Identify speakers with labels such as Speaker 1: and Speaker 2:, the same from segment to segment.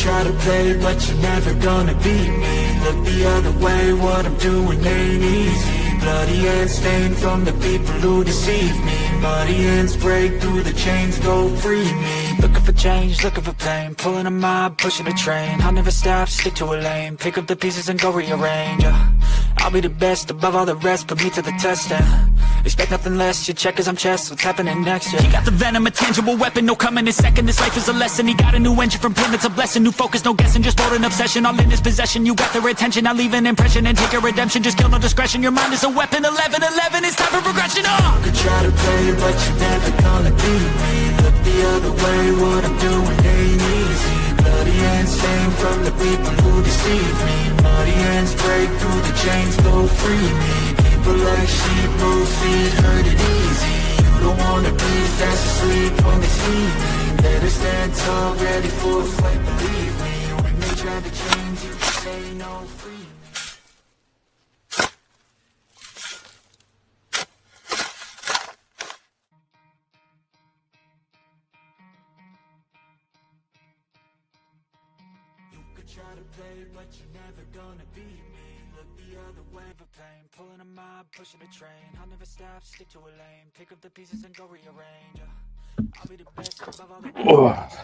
Speaker 1: try to play, but you're never gonna beat me. Look the other way, what I'm doing ain't easy. Bloody hands stained from the people who deceive me. Muddy hands break through the chains, go free me. Looking for change, looking for pain, pulling a mob, pushing a train. I'll never stop, stick to a lane, pick up the pieces and go rearrange. I'll be the best above all the rest, put me to the test and expect nothing less. You check as I'm chess, what's happening next? Yeah. He got the venom, a tangible weapon, no coming in second. This life is a lesson. He got a new engine from pain, it's a blessing. New focus, no guessing, just bold and obsession. All in his possession, you got their attention. I leave an impression and take a redemption. Just kill no discretion. Your mind is a weapon. 11-11, it's time for progression. You could try to play, but you're never gonna beat me. Look the other way, what I'm doing ain't easy. Bloody hands stained from the people who deceive me. Muddy hands break through the chains, go free me. People like sheep move feet, hurt it easy. You don't wanna be fast asleep when they see me. Better stand tall, ready for a fight, believe me. When they try to change, you can say no, free me. Try to play, but you're never gonna beat me. Look the other way of a pain, pulling a mob, pushing a train. I'll never stop, stick to a lane, pick up the pieces and go rearrange. I'll be the best above all the rest.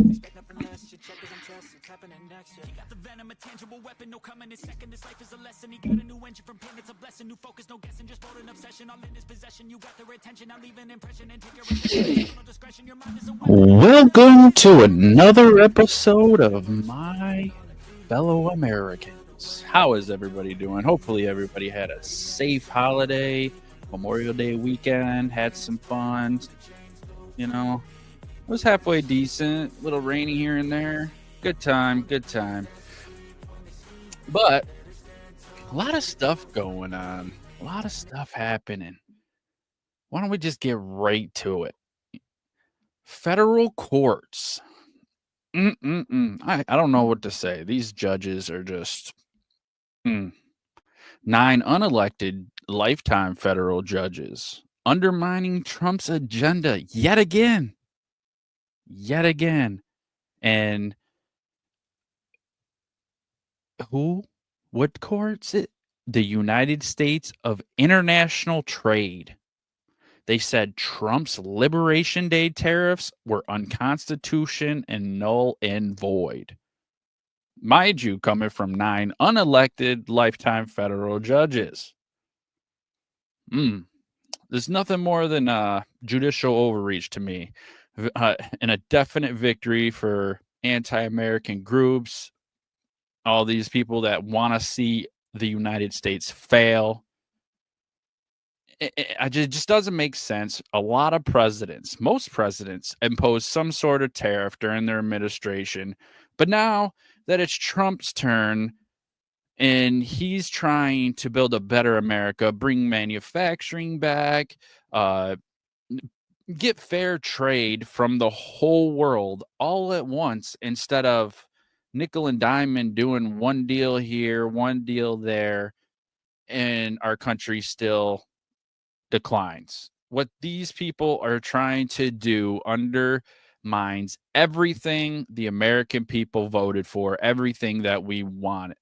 Speaker 1: Expect nothing less, you check as I'm chess, what's happening next? Yeah. He got the venom, a tangible weapon, no coming in second. This life is a lesson. He got a new engine from pain, it's a blessing. New focus, no guessing, just bold and obsession. All in his possession, you got their attention. I leave an impression and take your attention. No discretion, your mind is a weapon.
Speaker 2: Welcome to another episode of My Fellow Americans. How is everybody doing? Hopefully everybody had a safe holiday, Memorial Day weekend, had some fun. You know, it was halfway decent, a little rainy here and there. Good time, good time. But a lot of stuff going on, a lot of stuff happening. Why don't we just get right to it? Federal courts. I don't know what to say. These judges are just 9 unelected lifetime federal judges undermining Trump's agenda yet again. And what courts? The United States of International Trade. They said Trump's Liberation Day tariffs were unconstitutional and null and void. Mind you, coming from 9 unelected lifetime federal judges. There's nothing more than judicial overreach to me. And a definite victory for anti-American groups, all these people that want to see the United States fail. It just doesn't make sense. A lot of presidents, most presidents, impose some sort of tariff during their administration. But now that it's Trump's turn and he's trying to build a better America, bring manufacturing back, get fair trade from the whole world all at once instead of nickel and diamond doing one deal here, one deal there, and our country still declines. What these people are trying to do undermines everything the American people voted for, everything that we wanted.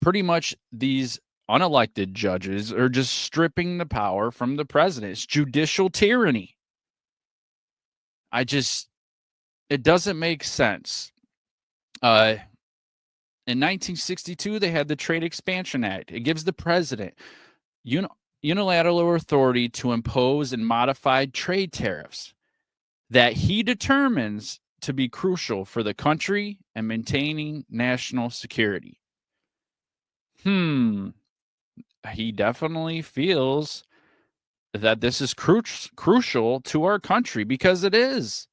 Speaker 2: Pretty much these unelected judges are just stripping the power from the president. It's judicial tyranny. It doesn't make sense. In 1962, they had the Trade Expansion Act. It gives the president unilateral authority to impose and modify trade tariffs that he determines to be crucial for the country and maintaining national security. He definitely feels that this is crucial to our country because it is.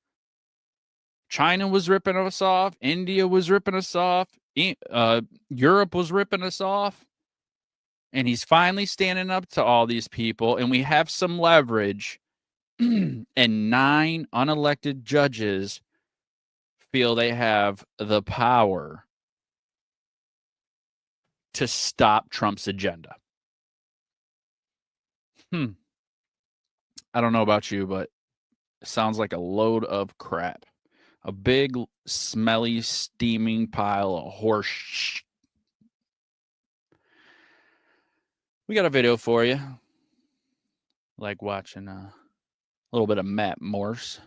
Speaker 2: China was ripping us off. India was ripping us off. Europe was ripping us off. And he's finally standing up to all these people, and we have some leverage, and 9 unelected judges feel they have the power to stop Trump's agenda. I don't know about you, but it sounds like a load of crap. A big, smelly, steaming pile of horse. We got a video for you. Like watching a little bit of Matt Morse.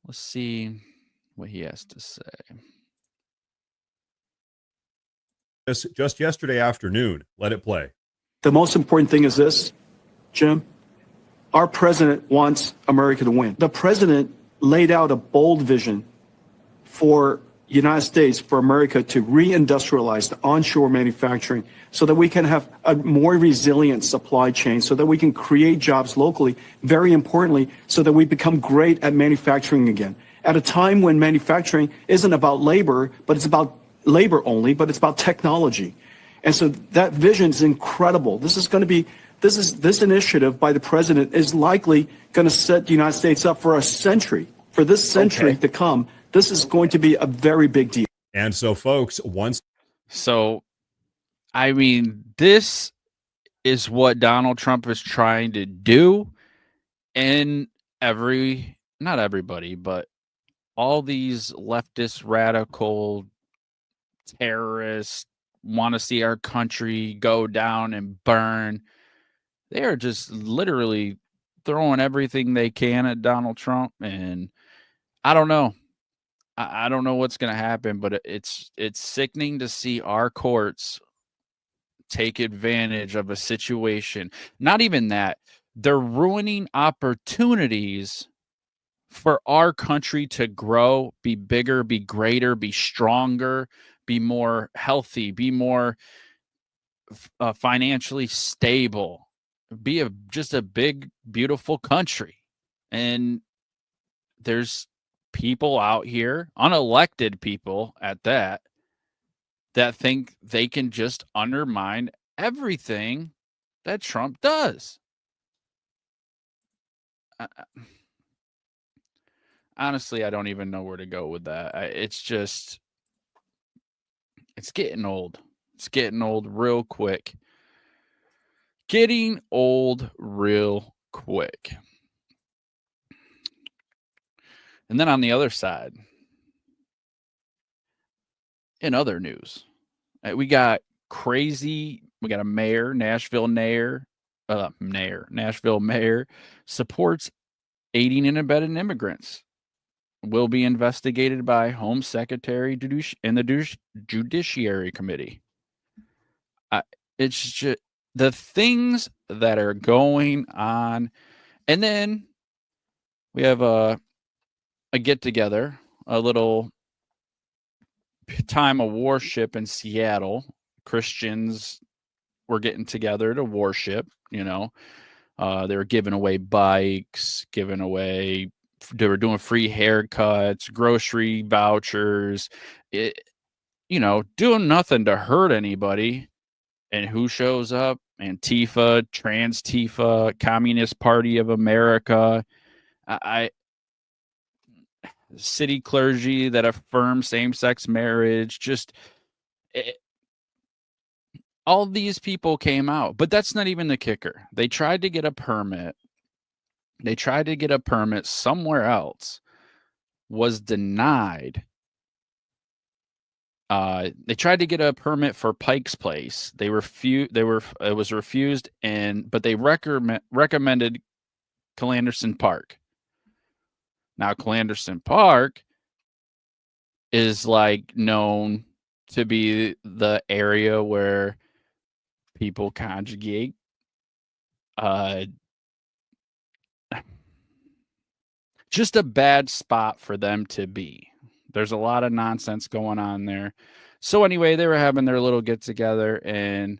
Speaker 2: Let's see what he has to say.
Speaker 3: Just yesterday afternoon. Let it play.
Speaker 4: The most important thing is this, Jim. Our president wants America to win. The president laid out a bold vision for the United States, for America to reindustrialize the onshore manufacturing so that we can have a more resilient supply chain, so that we can create jobs locally, very importantly, so that we become great at manufacturing again. At a time when manufacturing isn't about labor, but it's about labor only, but it's about technology. And so that vision is incredible. This initiative by the president is likely going to set the United States up for a century, for this century to come. This is going to be a very big deal.
Speaker 3: And so, folks,
Speaker 2: I mean, this is what Donald Trump is trying to do. And not everybody, but all these leftist, radical terrorists want to see our country go down and burn. They are just literally throwing everything they can at Donald Trump. And I don't know. I don't know what's going to happen, but it's sickening to see our courts take advantage of a situation. Not even that. They're ruining opportunities for our country to grow, be bigger, be greater, be stronger, be more healthy, be more financially stable, be just a big, beautiful country. And there's people out here, unelected people at that think they can just undermine everything that Trump does. Honestly, I don't even know where to go with that. It's getting old. It's getting old real quick. Getting old real quick. And then on the other side, in other news, we got a mayor, Nashville mayor supports aiding and abetting immigrants. Will be investigated by Home Secretary and the Judiciary Committee. It's just the things that are going on. And then we have a get-together, a little time of worship in Seattle. Christians were getting together to worship, they were giving away bikes, they were doing free haircuts, grocery vouchers, doing nothing to hurt anybody. And who shows up? Antifa, Trans-Tifa, Communist Party of America, city clergy that affirm same-sex marriage, all these people came out. But that's not even the kicker. They tried to get a permit. Somewhere else, was denied. They tried to get a permit for Pike's Place. It was refused, but they recommended Calanderson Park. Now, Calanderson Park is known to be the area where people conjugate. Just a bad spot for them to be. There's a lot of nonsense going on there. So anyway, they were having their little get together, and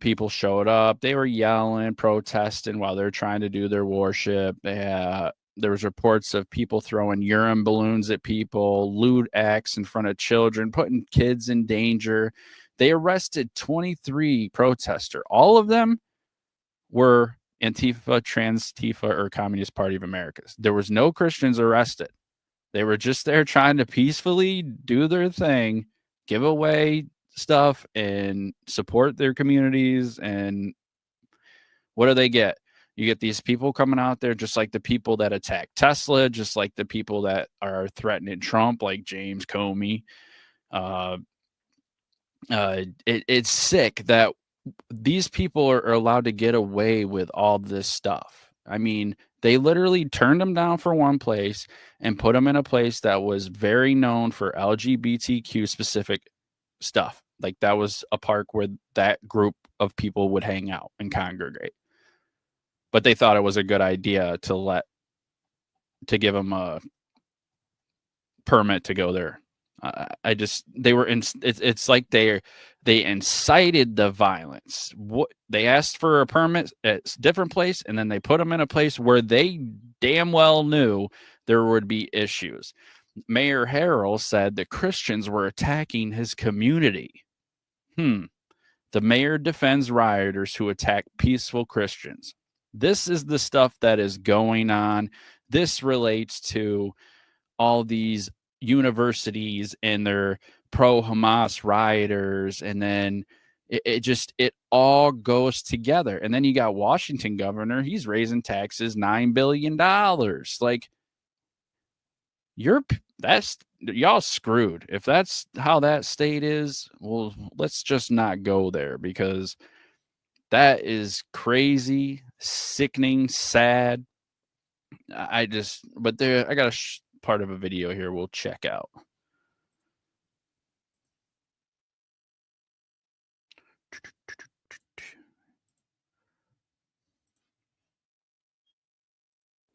Speaker 2: people showed up. They were yelling, protesting while they're trying to do their worship. There was reports of people throwing urine balloons at people, lewd acts in front of children, putting kids in danger. They arrested 23 protesters. All of them were Antifa, Trans-Tifa, or Communist Party of America. There was no Christians arrested. They were just there trying to peacefully do their thing, give away stuff, and support their communities. And what do they get? You get these people coming out there, just like the people that attack Tesla, just like the people that are threatening Trump, like James Comey. It's sick that these people are allowed to get away with all this stuff. I mean, they literally turned them down for one place and put them in a place that was very known for LGBTQ specific stuff. Like that was a park where that group of people would hang out and congregate. But they thought it was a good idea to give them a permit to go there. It's like they incited the violence. They asked for a permit at a different place, and then they put them in a place where they damn well knew there would be issues. Mayor Harrell said that Christians were attacking his community. The mayor defends rioters who attack peaceful Christians. This is the stuff that is going on. This relates to all these universities and their pro-Hamas rioters, and then it all goes together. And then you got Washington governor, he's raising taxes $9 billion. Like, y'all screwed. If that's how that state is, well, let's just not go there, because that is crazy, sickening, sad. I got a part of a video here we'll check out.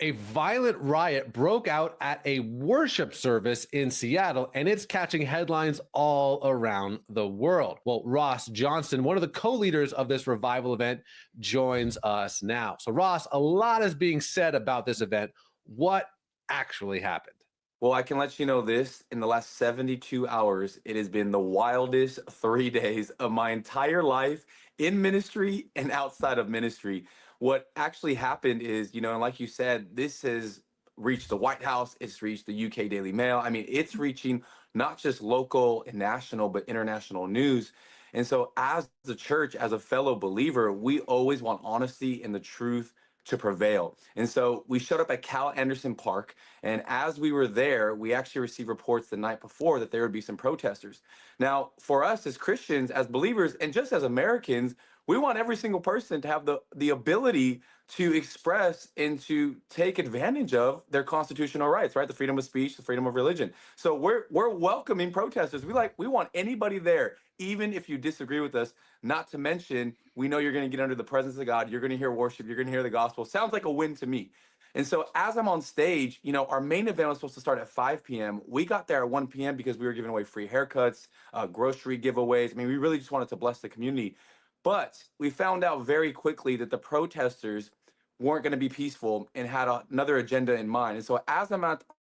Speaker 5: A violent riot broke out at a worship service in Seattle, and it's catching headlines all around the world. Well, Ross Johnston, one of the co-leaders of this revival event, joins us now. So, Ross, a lot is being said about this event. What actually happened?
Speaker 6: Well, I can let you know this. In the last 72 hours, it has been the wildest 3 days of my entire life in ministry and outside of ministry. What actually happened is, and like you said, this has reached the White House, it's reached the UK Daily Mail. I mean, it's reaching not just local and national, but international news. And so as the church, as a fellow believer, we always want honesty and the truth to prevail. And so we showed up at Cal Anderson Park, and as we were there, we actually received reports the night before that there would be some protesters. Now, for us as Christians, as believers, and just as Americans, we want every single person to have the ability to express and to take advantage of their constitutional rights, right? The freedom of speech, the freedom of religion. So we're welcoming protesters. We want anybody there, even if you disagree with us. Not to mention, we know you're going to get under the presence of God. You're going to hear worship. You're going to hear the gospel. Sounds like a win to me. And so as I'm on stage, our main event was supposed to start at 5 p.m. We got there at 1 p.m. because we were giving away free haircuts, grocery giveaways. I mean, we really just wanted to bless the community. But we found out very quickly that the protesters weren't going to be peaceful and had another agenda in mind. And so as I'm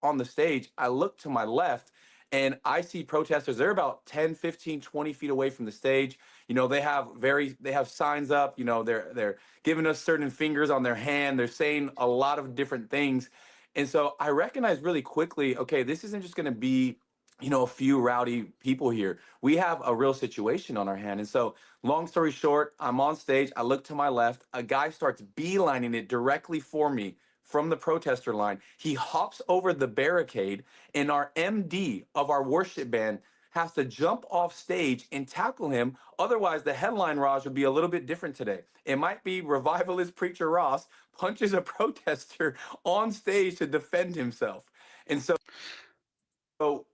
Speaker 6: on the stage, I look to my left and I see protesters. They're about 10, 15, 20 feet away from the stage. They have signs up, they're giving us certain fingers on their hand. They're saying a lot of different things. And so I recognized really quickly, okay, this isn't just going to be a few rowdy people here. We have a real situation on our hand. And so long story short, I'm on stage. I look to my left. A guy starts beelining it directly for me from the protester line. He hops over the barricade, and our MD of our worship band has to jump off stage and tackle him. Otherwise, the headline, Raj, would be a little bit different today. It might be revivalist preacher Ross punches a protester on stage to defend himself. And so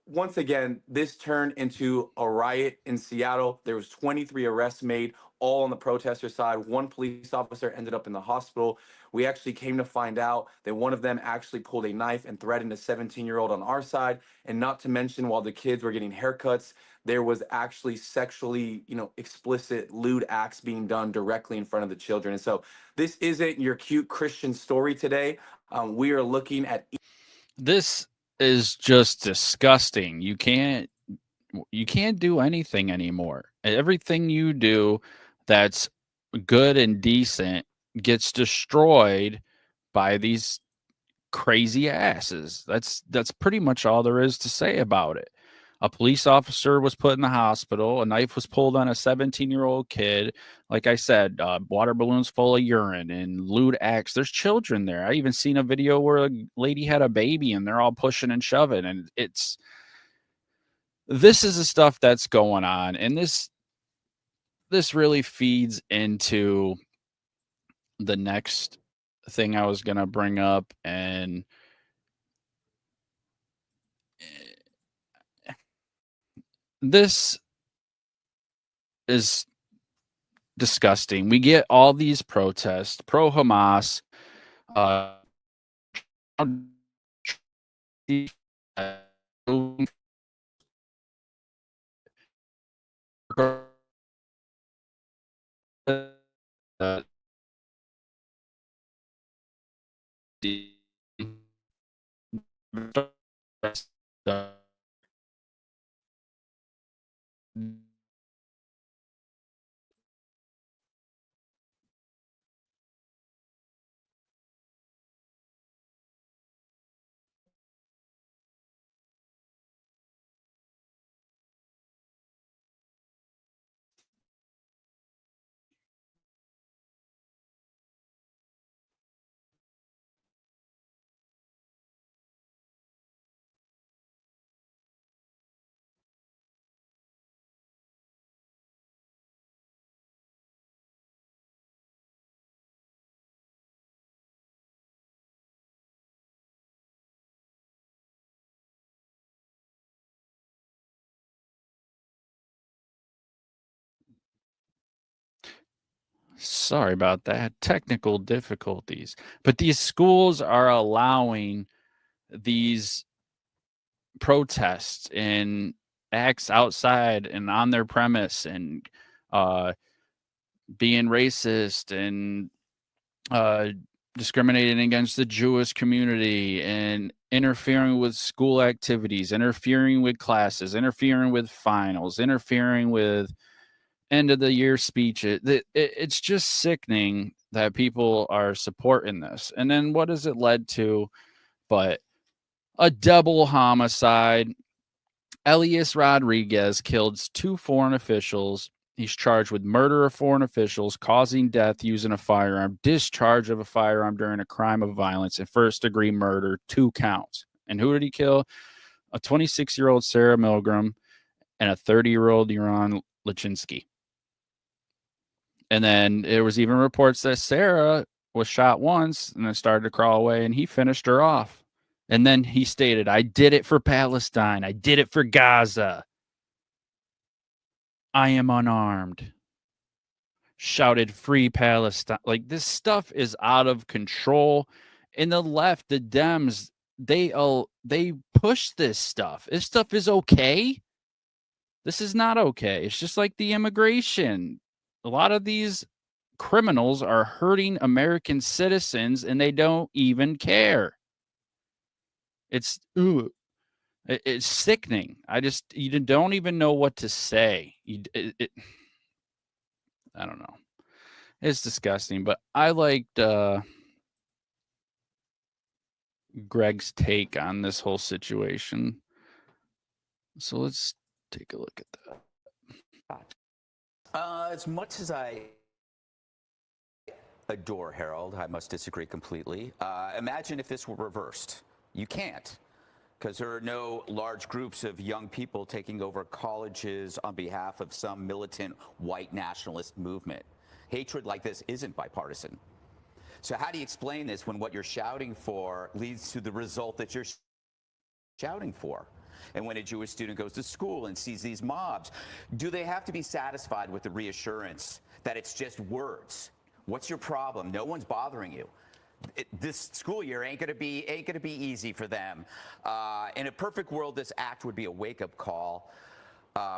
Speaker 6: once again, this turned into a riot in Seattle. There was 23 arrests made, all on the protester side. One police officer ended up in the hospital. We actually came to find out that one of them actually pulled a knife and threatened a 17-year-old on our side. And not to mention, while the kids were getting haircuts, there was actually sexually, explicit, lewd acts being done directly in front of the children. And so this isn't your cute Christian story today. We are looking at
Speaker 2: this is just disgusting. You can't do anything anymore. Everything you do that's good and decent gets destroyed by these crazy asses. That's pretty much all there is to say about it. A police officer was put in the hospital. A knife was pulled on a 17-year-old kid. Like I said, water balloons full of urine and lewd acts. There's children there. I even seen a video where a lady had a baby and they're all pushing and shoving. And this is the stuff that's going on. And this really feeds into the next thing I was going to bring up. And this is disgusting. We get all these protests, pro Hamas, Sorry about that. Technical difficulties. But these schools are allowing these protests and acts outside and on their premise and being racist and discriminating against the Jewish community and interfering with school activities, interfering with classes, interfering with finals, interfering with end of the year speech. It's just sickening that people are supporting this. And then what has it led to but a double homicide? Elias Rodriguez killed 2 foreign officials. He's charged with murder of foreign officials, causing death using a firearm, discharge of a firearm during a crime of violence, and first-degree murder, 2 counts. And who did he kill? A 26-year-old Sarah Milgram and a 30-year-old Yaron Lachinsky. And then there was even reports that Sarah was shot once and then started to crawl away, and he finished her off. And then he stated, "I did it for Palestine. I did it for Gaza. I am unarmed." Shouted, "Free Palestine." Like, this stuff is out of control. And the left, the Dems, they push this stuff. This stuff is okay. This is not okay. It's just like the immigration. A lot of these criminals are hurting American citizens and they don't even care. It's sickening. You don't even know what to say. I don't know. It's disgusting, but I liked Greg's take on this whole situation. So let's take a look at that.
Speaker 7: As much as I adore Harold, I must disagree completely. Imagine if this were reversed. You can't, because there are no large groups of young people taking over colleges on behalf of some militant white nationalist movement. Hatred like this isn't bipartisan. So how do you explain this when what you're shouting for leads to the result that you're shouting for? And when a Jewish student goes to school and sees these mobs, do they have to be satisfied with the reassurance that it's just words? What's your problem? No one's bothering you. This school year ain't gonna be easy for them. In a perfect world, this act would be a wake-up call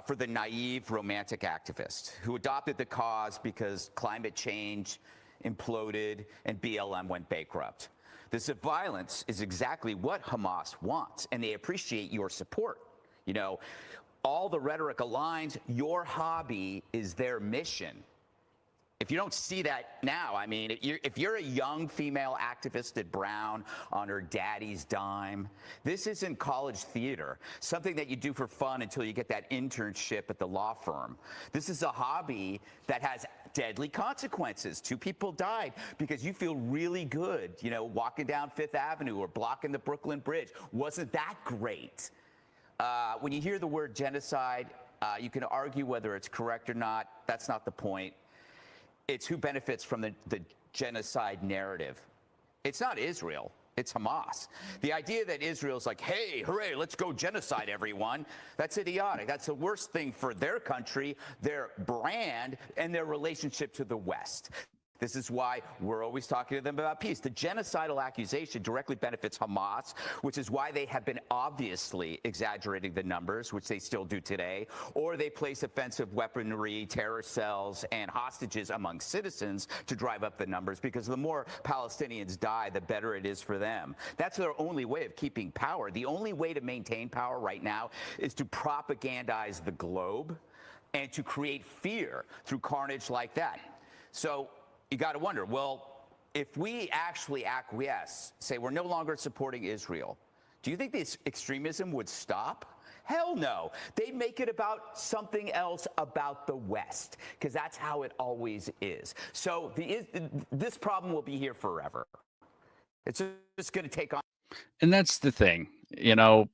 Speaker 7: for the naive romantic activist who adopted the cause because climate change imploded and BLM went bankrupt. This violence is exactly what Hamas wants, and they appreciate your support. You know, all the rhetoric aligns. Your hobby is their mission. If you don't see that now, I mean, if you're a young female activist at Brown on her daddy's dime, this isn't college theater, something that you do for fun until you get that internship at the law firm. This is a hobby that has deadly consequences. 2 people died because you feel really good, you know, walking down Fifth Avenue or blocking the Brooklyn Bridge. Wasn't that great? When you hear the word genocide, you can argue whether it's correct or not. That's not the point. It's who benefits from the genocide narrative. It's not Israel. It's Hamas. The idea that Israel's like, hey, hooray, let's go genocide everyone, that's idiotic. That's the worst thing for their country, their brand, and their relationship to the West. This is why we're always talking to them about peace. The genocidal accusation directly benefits Hamas, which is why they have been obviously exaggerating the numbers, which they still do today, or they place offensive weaponry, terror cells, and hostages among citizens to drive up the numbers, because the more Palestinians die, the better it is for them. That's their only way of keeping power. The only way to maintain power right now is to propagandize the globe and to create fear through carnage like that. So you got to wonder, well, if we actually acquiesce, say we're no longer supporting Israel, do you think this extremism would stop? Hell no. They'd make it about something else about the West, because that's how it always is. So this problem will be here forever. It's just going to take on.
Speaker 2: And that's the thing, you know,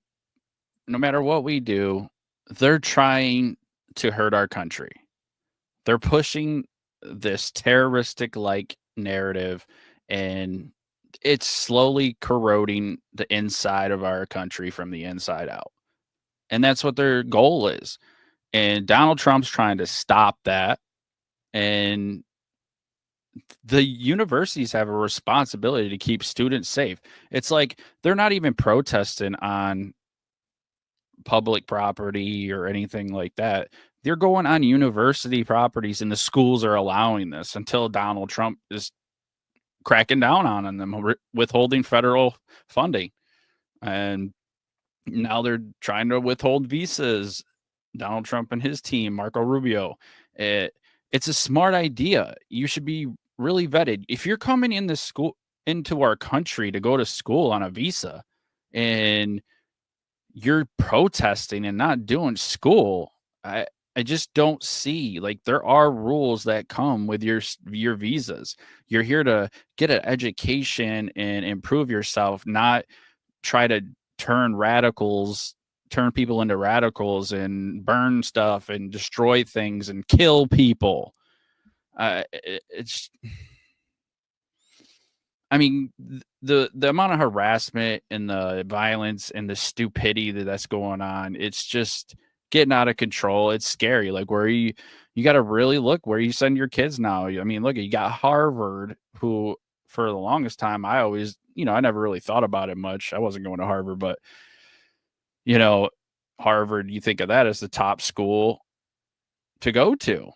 Speaker 2: no matter what we do, they're trying to hurt our country. They're pushing this terroristic like narrative, and it's slowly corroding the inside of our country from the inside out. And that's what their goal is. And Donald Trump's trying to stop that. And the universities have a responsibility to keep students safe. It's like they're not even protesting on public property or anything like that. They're going on university properties, and the schools are allowing this until Donald Trump is cracking down on them, withholding federal funding. And now they're trying to withhold visas. Donald Trump and his team, Marco Rubio. It's a smart idea. You should be really vetted. If you're coming into our country to go to school on a visa, and you're protesting and not doing school, I just don't see, like, there are rules that come with your visas. You're here to get an education and improve yourself, not try to turn people into radicals and burn stuff and destroy things and kill people. It's, I mean, the amount of harassment and the violence and the stupidity that's going on, it's just getting out of control. It's scary. Like, where you got to really look where you send your kids now. I mean, look, you got Harvard, who for the longest time, I always, I never really thought about it much. I wasn't going to Harvard, but Harvard, you think of that as the top school to go to.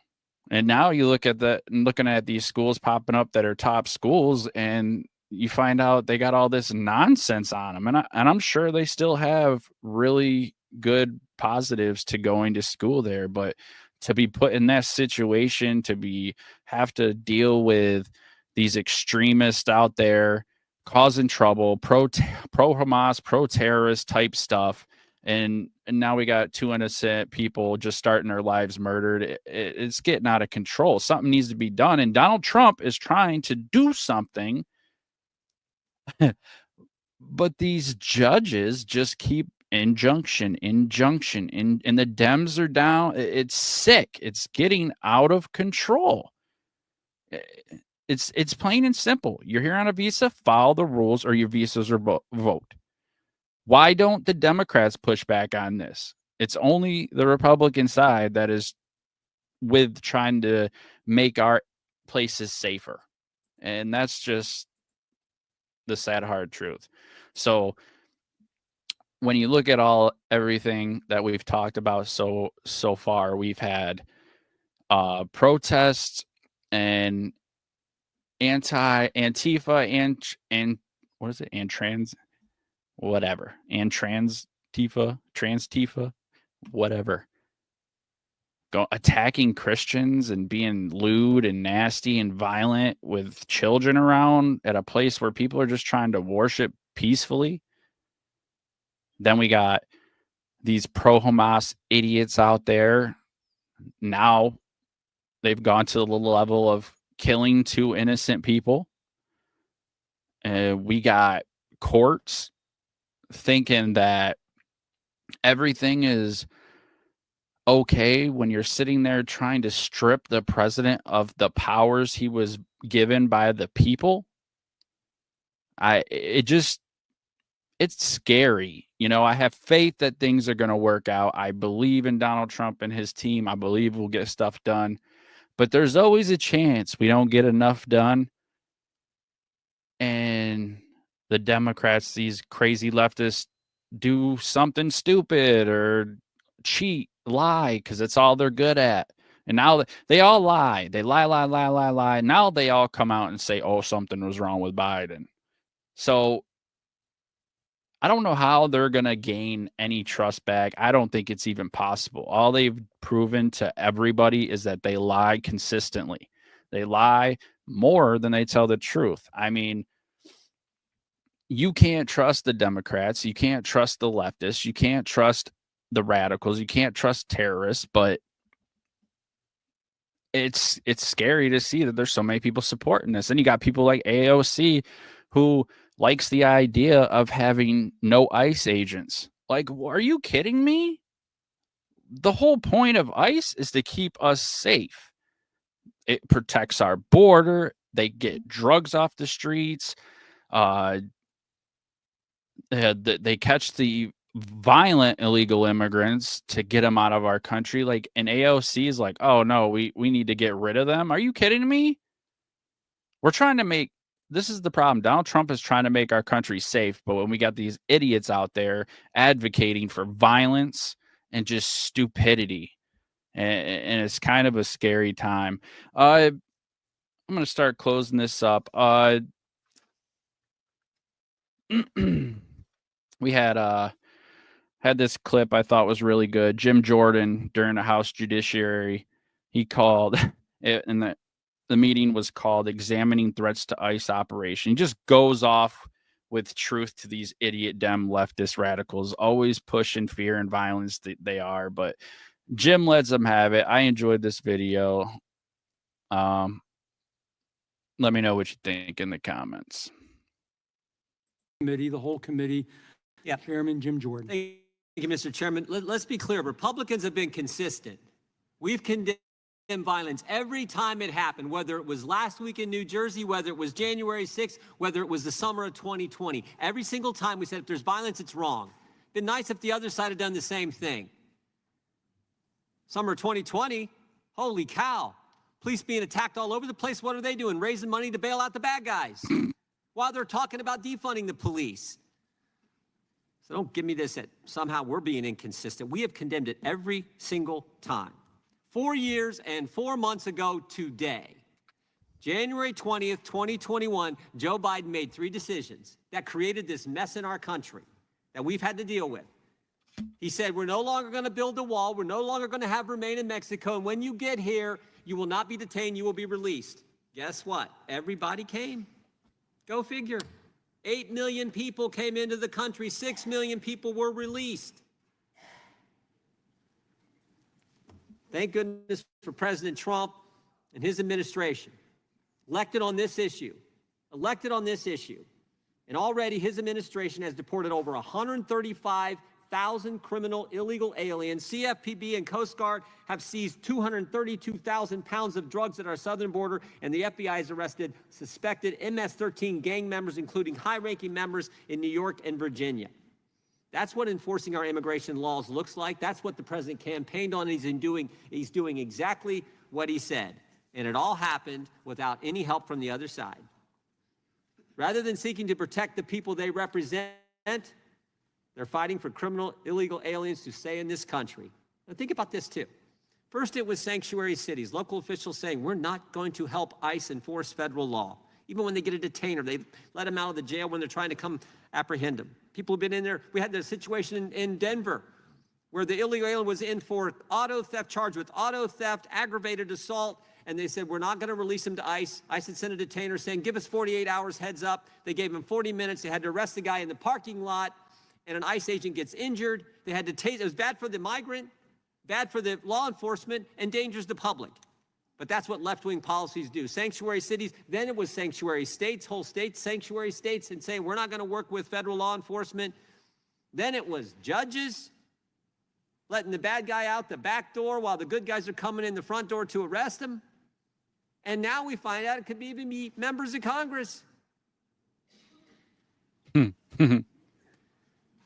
Speaker 2: And now you look at that and looking at these schools popping up that are top schools, and you find out they got all this nonsense on them. And I'm sure they still have really good positives to going to school there, but to be put in that situation, have to deal with these extremists out there causing trouble, pro Hamas, pro terrorist type stuff, and now we got 2 innocent people just starting their lives murdered. It's getting out of control. Something needs to be done, and Donald Trump is trying to do something, but these judges just keep injunction, and the Dems are down. It's sick. It's getting out of control. It's plain and simple. You're here on a visa, follow the rules, or your visas are revoked. Why don't the Democrats push back on this? It's only the Republican side that is with trying to make our places safer. And that's just the sad, hard truth. So when you look at everything that we've talked about so far, we've had protests and Antifa and what is it? And trans Tifa, whatever. attacking Christians and being lewd and nasty and violent with children around at a place where people are just trying to worship peacefully. Then we got these pro-Hamas idiots out there. Now they've gone to the level of killing 2 innocent people. We got courts thinking that everything is okay when you're sitting there trying to strip the president of the powers he was given by the people. It's scary. You know, I have faith that things are going to work out. I believe in Donald Trump and his team. I believe we'll get stuff done. But there's always a chance we don't get enough done. And the Democrats, these crazy leftists, do something stupid or cheat, lie, because it's all they're good at. And now they all lie. They lie. Now they all come out and say, oh, something was wrong with Biden. So I don't know how they're going to gain any trust back. I don't think it's even possible. All they've proven to everybody is that they lie consistently. They lie more than they tell the truth. I mean, you can't trust the Democrats. You can't trust the leftists. You can't trust the radicals. You can't trust terrorists. But it's scary to see that there's so many people supporting this. And you got people like AOC who likes the idea of having no ICE agents. Like, are you kidding me? The whole point of ICE is to keep us safe. It protects our border. They get drugs off the streets. They catch the violent illegal immigrants to get them out of our country. Like, and AOC is like, oh no, we need to get rid of them. Are you kidding me? We're trying to make, this is the problem. Donald Trump is trying to make our country safe, but when we got these idiots out there advocating for violence and just stupidity, and it's kind of a scary time. I'm going to start closing this up. We had this clip I thought was really good. Jim Jordan, during the House Judiciary, he called it, and the meeting was called Examining Threats to ICE Operation. He just goes off with truth to these idiot Dem leftist radicals, always pushing fear and violence. They are, but Jim lets them have it. I enjoyed this video. Let me know what you think in the comments.
Speaker 8: Committee, the whole committee.
Speaker 9: Yeah.
Speaker 8: Chairman Jim Jordan.
Speaker 9: Thank you, Mr. Chairman. Let's be clear. Republicans have been consistent. We've condemned violence every time it happened, whether it was last week in New Jersey, whether it was January 6th, whether it was the summer of 2020. Every single time we said, if there's violence, it's wrong. Been nice if the other side had done the same thing. Summer of 2020, holy cow. Police being attacked all over the place. What are they doing? Raising money to bail out the bad guys while they're talking about defunding the police. So don't give me this that somehow we're being inconsistent. We have condemned it every single time. 4 years and 4 months ago today, January 20th, 2021, Joe Biden made 3 decisions that created this mess in our country that we've had to deal with. He said, we're no longer going to build a wall. We're no longer going to have remain in Mexico. And when you get here, you will not be detained. You will be released. Guess what? Everybody came. Go figure. 8 million people came into the country. 6 million people were released. Thank goodness for President Trump and his administration. Elected on this issue. And already his administration has deported over 135,000 criminal illegal aliens. CFPB and Coast Guard have seized 232,000 pounds of drugs at our southern border, and the FBI has arrested suspected MS-13 gang members, including high-ranking members in New York and Virginia. That's what enforcing our immigration laws looks like. That's what the president campaigned on. He's doing exactly what he said. And it all happened without any help from the other side. Rather than seeking to protect the people they represent, they're fighting for criminal illegal aliens to stay in this country. Now think about this too. First, it was sanctuary cities, local officials saying, we're not going to help ICE enforce federal law. Even when they get a detainer, they let them out of the jail when they're trying to come apprehend them. People have been in there. We had the situation in Denver where the illegal alien was in for auto theft, charged with auto theft, aggravated assault, and they said, we're not going to release him to ICE. ICE had sent a detainer saying, give us 48 hours, heads up. They gave him 40 minutes. They had to arrest the guy in the parking lot, and an ICE agent gets injured. They had to tase. It was bad for the migrant, bad for the law enforcement, endangers the public. But that's what left-wing policies do. Sanctuary cities, then it was sanctuary states, whole states, sanctuary states, and saying, we're not going to work with federal law enforcement. Then it was judges letting the bad guy out the back door while the good guys are coming in the front door to arrest him. And now we find out it could even be members of Congress.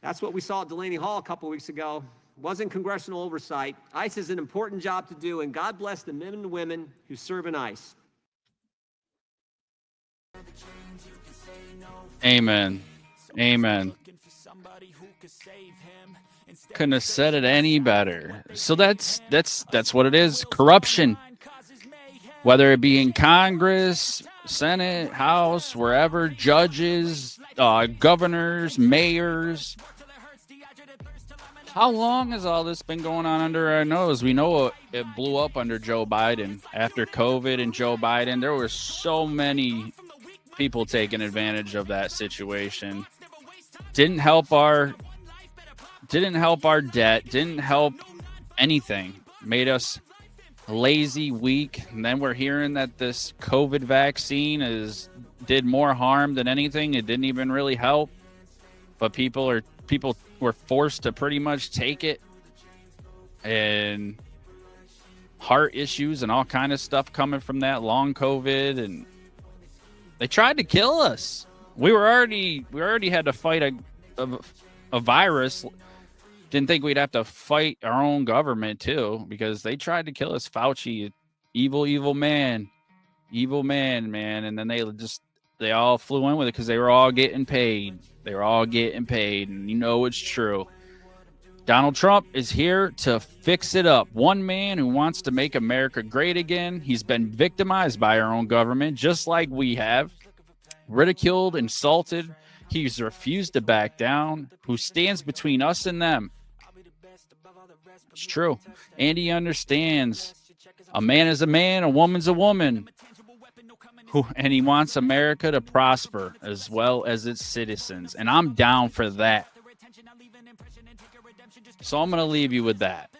Speaker 9: That's what we saw at Delaney Hall a couple weeks ago. It wasn't congressional oversight. ICE is an important job to do, and God bless the men and women who serve in ICE.
Speaker 2: Amen. Amen. Couldn't have said it any better. So that's what it is. Corruption. Whether it be in Congress, Senate, House, wherever, judges, governors, mayors. How long has all this been going on under our nose? We know it blew up under Joe Biden. After COVID and Joe Biden, there were so many people taking advantage of that situation. Didn't help our debt, didn't help anything. Made us lazy, weak, and then we're hearing that this COVID vaccine did more harm than anything. It didn't even really help, but people were forced to pretty much take it, and heart issues and all kind of stuff coming from that, long COVID, and they tried to kill us. We already had to fight a virus. Didn't think we'd have to fight our own government too, because they tried to kill us. Fauci, evil man, man. And then they all flew in with it because they were all getting paid. And you know it's true. Donald Trump is here to fix it up. One man who wants to make America great again. He's been victimized by our own government, just like we have. Ridiculed, insulted. He's refused to back down. Who stands between us and them. It's true. And he understands a man is a man, a woman's a woman. And he wants America to prosper as well as its citizens. And I'm down for that. So I'm going to leave you with that.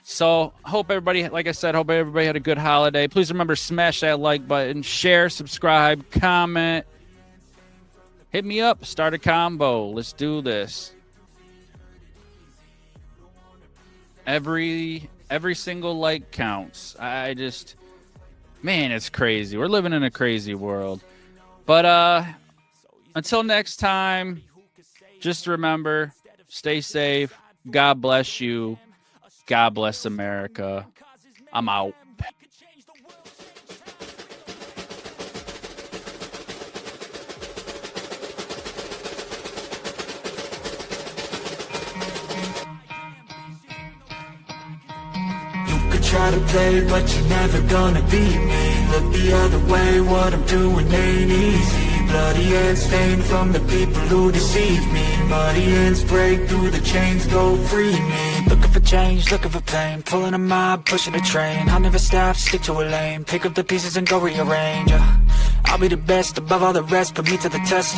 Speaker 2: So hope everybody, like I said, hope everybody had a good holiday. Please remember, smash that like button, share, subscribe, comment. Hit me up, start a combo. Let's do this. Every single like counts. Man, it's crazy. We're living in a crazy world. But until next time, just remember, stay safe. God bless you. God bless America. I'm out.
Speaker 1: Try to play, but you're never gonna beat me. Look the other way, what I'm doing ain't easy. Bloody hands stained from the people who deceive me. Muddy hands break through the chains, go free me. Looking for change, looking for pain. Pulling a mob, pushing a train. I'll never stop, stick to a lane. Pick up the pieces and go rearrange. I'll be the best above all the rest, put me to the test.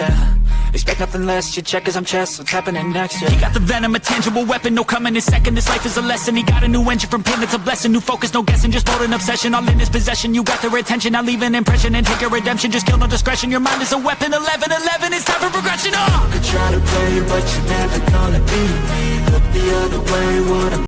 Speaker 1: Expect nothing less, you check as I'm chess, what's happening next, yeah. He got the venom, a tangible weapon, no coming in second. This life is a lesson, he got a new engine from pain, it's a blessing. New focus, no guessing, just bold an obsession. All in his possession, you got their attention. I leave an impression and take a redemption. Just kill no discretion, your mind is a weapon. 11-11, it's time for progression. You could try to play, but you're never gonna beat me. Look the other way, what I'm